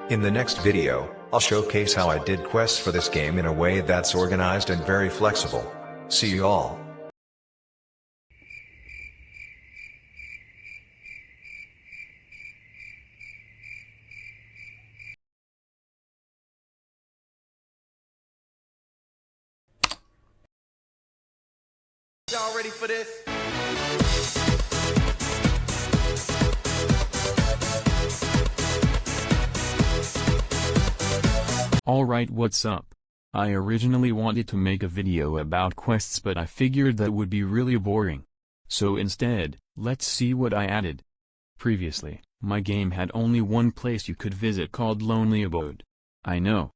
In the next video, I'll showcase how I did quests for this game in a way that's organized and very flexible. See you all. Y'all ready for this? Alright, what's up? I originally wanted to make a video about quests, but I figured that would be really boring. So instead, let's see what I added. Previously, my game had only one place you could visit called Lonely Abode. I know,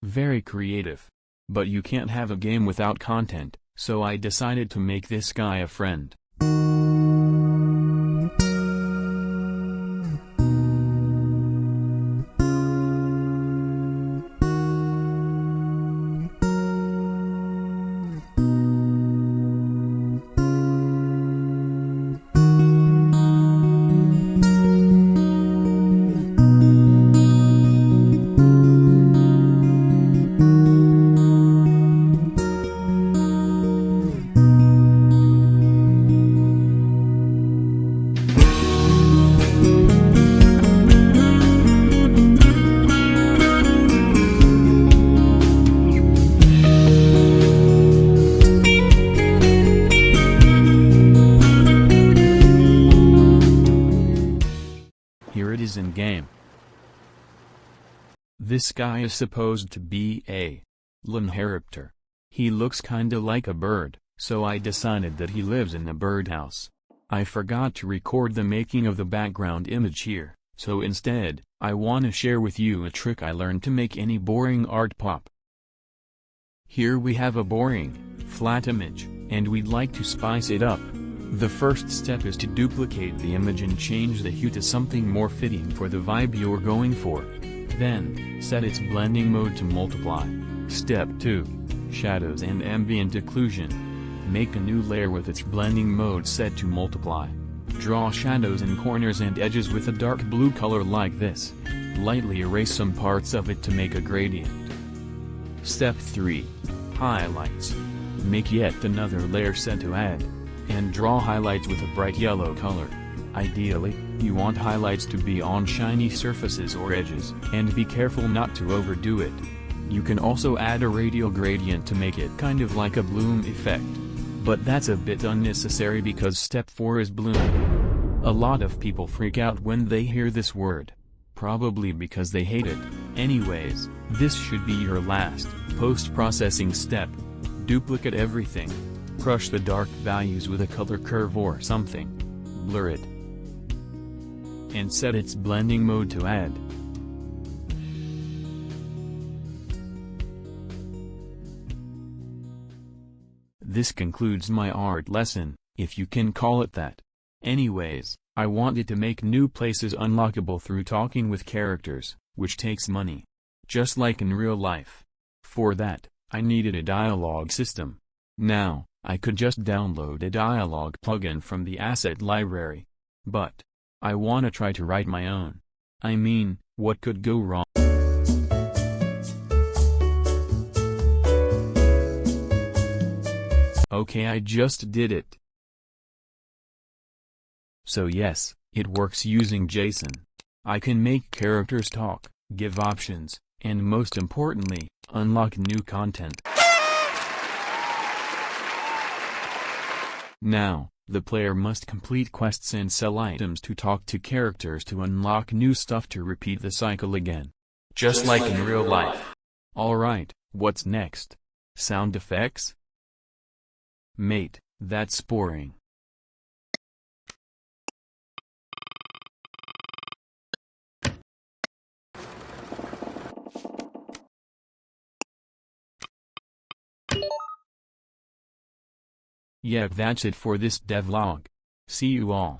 very creative. But you can't have a game without content, so I decided to make this guy a friend. Here it is in game. This guy is supposed to be a Lanharipter. He looks kinda like a bird, so I decided that he lives in the birdhouse. I forgot to record the making of the background image here, so instead, I wanna share with you a trick I learned to make any boring art pop. Here we have a boring, flat image, and we'd like to spice it up. The first step is to duplicate the image and change the hue to something more fitting for the vibe you're going for. Then, set its blending mode to multiply. Step 2. Shadows and ambient occlusion. Make a new layer with its blending mode set to multiply. Draw shadows in corners and edges with a dark blue color like this. Lightly erase some parts of it to make a gradient. Step 3. Highlights. Make yet another layer set to add. And draw highlights with a bright yellow color. Ideally, you want highlights to be on shiny surfaces or edges, and be careful not to overdo it. You can also add a radial gradient to make it kind of like a bloom effect. But that's a bit unnecessary because step 4 is bloom. A lot of people freak out when they hear this word. Probably because they hate it. Anyways, this should be your last, post-processing step. Duplicate everything. Crush the dark values with a color curve or something. Blur it. And set its blending mode to add. This concludes my art lesson, if you can call it that. Anyways, I wanted to make new places unlockable through talking with characters, which takes money. Just like in real life. For that, I needed a dialogue system. Now, I could just download a dialog plugin from the asset library. But I wanna try to write my own. I mean, what could go wrong? Okay, I just did it. So yes, it works using JSON. I can make characters talk, give options, and most importantly, unlock new content. Now, the player must complete quests and sell items to talk to characters to unlock new stuff to repeat the cycle again. Just like in real life. Alright, what's next? Sound effects? Mate, that's boring. Yeah, that's it for this devlog. See you all.